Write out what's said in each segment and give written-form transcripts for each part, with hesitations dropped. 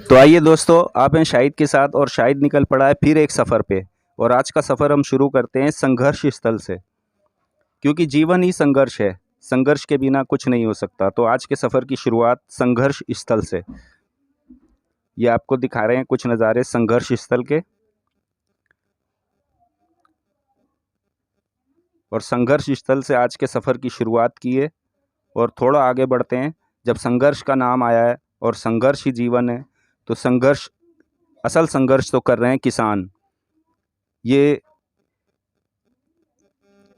तो आइए दोस्तों, आप हैं शाहिद के साथ और शाहिद निकल पड़ा है फिर एक सफ़र पे। और आज का सफ़र हम शुरू करते हैं संघर्ष स्थल से, क्योंकि जीवन ही संघर्ष है। संघर्ष के बिना कुछ नहीं हो सकता। तो आज के सफ़र की शुरुआत संघर्ष स्थल से। ये आपको दिखा रहे हैं कुछ नज़ारे संघर्ष स्थल के। और संघर्ष स्थल से आज के सफ़र की शुरुआत की है और थोड़ा आगे बढ़ते हैं। जब संघर्ष का नाम आया है और संघर्ष ही जीवन है, तो संघर्ष, असल संघर्ष तो कर रहे हैं किसान। ये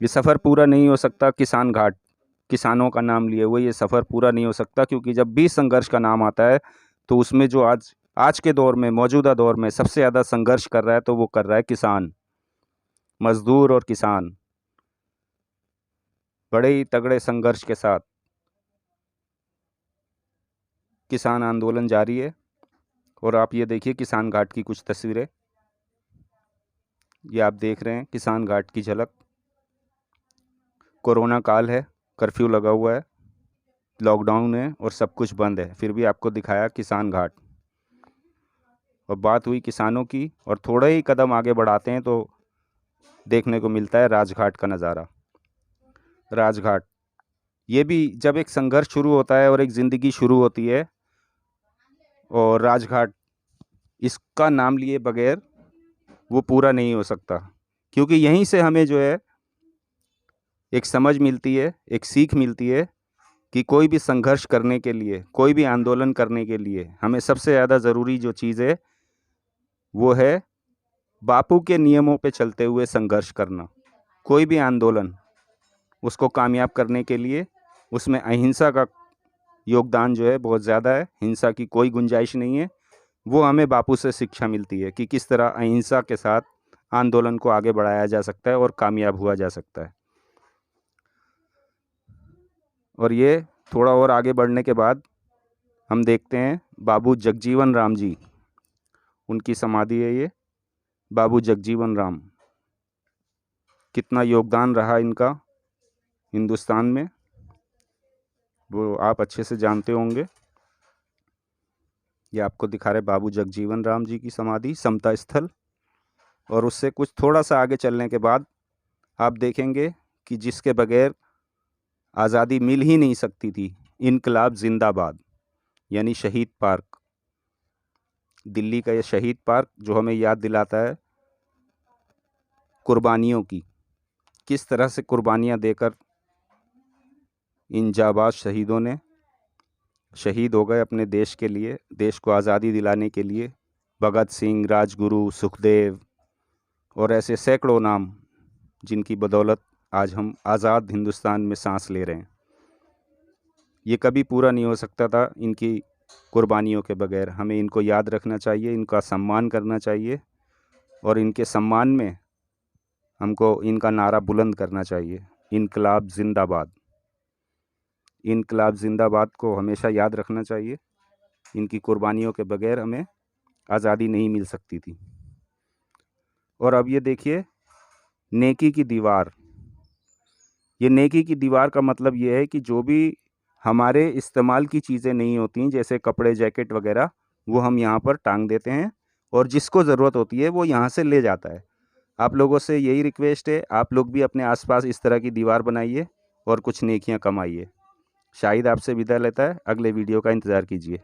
सफ़र पूरा नहीं हो सकता किसान घाट, किसानों का नाम लिए हुए ये सफ़र पूरा नहीं हो सकता, क्योंकि जब भी संघर्ष का नाम आता है तो उसमें जो आज के दौर में, मौजूदा दौर में सबसे ज़्यादा संघर्ष कर रहा है तो वो कर रहा है किसान, मजदूर और किसान। बड़े ही तगड़े संघर्ष के साथ किसान आंदोलन जारी है। और आप ये देखिए किसान घाट की कुछ तस्वीरें। ये आप देख रहे हैं किसान घाट की झलक। कोरोना काल है, कर्फ्यू लगा हुआ है, लॉकडाउन है और सब कुछ बंद है, फिर भी आपको दिखाया किसान घाट। और बात हुई किसानों की, और थोड़े ही कदम आगे बढ़ाते हैं तो देखने को मिलता है राजघाट का नज़ारा। राजघाट, ये भी जब एक संघर्ष शुरू होता है और एक ज़िंदगी शुरू होती है, और राजघाट, इसका नाम लिए बगैर वो पूरा नहीं हो सकता, क्योंकि यहीं से हमें जो है एक समझ मिलती है, एक सीख मिलती है कि कोई भी संघर्ष करने के लिए, कोई भी आंदोलन करने के लिए हमें सबसे ज़्यादा ज़रूरी जो चीज़ है वो है बापू के नियमों पे चलते हुए संघर्ष करना। कोई भी आंदोलन, उसको कामयाब करने के लिए उसमें अहिंसा का योगदान जो है बहुत ज़्यादा है। हिंसा की कोई गुंजाइश नहीं है। वो हमें बापू से शिक्षा मिलती है कि किस तरह अहिंसा के साथ आंदोलन को आगे बढ़ाया जा सकता है और कामयाब हुआ जा सकता है। और ये थोड़ा और आगे बढ़ने के बाद हम देखते हैं बाबू जगजीवन राम जी, उनकी समाधि है ये। बाबू जगजीवन राम, कितना योगदान रहा इनका हिंदुस्तान में, वो आप अच्छे से जानते होंगे। ये आपको दिखा रहे बाबू जगजीवन राम जी की समाधि, समता स्थल। और उससे कुछ थोड़ा सा आगे चलने के बाद आप देखेंगे कि जिसके बगैर आज़ादी मिल ही नहीं सकती थी, इनकलाब जिंदाबाद, यानी शहीद पार्क। दिल्ली का ये शहीद पार्क जो हमें याद दिलाता है कुर्बानियों की, किस तरह से कुर्बानियाँ देकर इन जाबाज शहीदों ने शहीद हो गए अपने देश के लिए, देश को आज़ादी दिलाने के लिए। भगत सिंह, राजगुरु, सुखदेव और ऐसे सैकड़ों नाम, जिनकी बदौलत आज हम आज़ाद हिंदुस्तान में सांस ले रहे हैं। ये कभी पूरा नहीं हो सकता था इनकी कुर्बानियों के बगैर। हमें इनको याद रखना चाहिए, इनका सम्मान करना चाहिए, और इनके सम्मान में हमको इनका नारा बुलंद करना चाहिए, इनकलाब जिंदाबाद। इनकलाब जिंदाबाद को हमेशा याद रखना चाहिए। इनकी कुर्बानियों के बगैर हमें आज़ादी नहीं मिल सकती थी। और अब ये देखिए नेकी की दीवार। ये नेकी की दीवार का मतलब ये है कि जो भी हमारे इस्तेमाल की चीज़ें नहीं होती, जैसे कपड़े, जैकेट वगैरह, वो हम यहाँ पर टांग देते हैं, और जिसको ज़रूरत होती है वो यहाँ से ले जाता है। आप लोगों से यही रिक्वेस्ट है, आप लोग भी अपने आसपास इस तरह की दीवार बनाइए और कुछ नेकियां कमाइए। शाहिद आपसे विदा लेता है, अगले वीडियो का इंतज़ार कीजिए।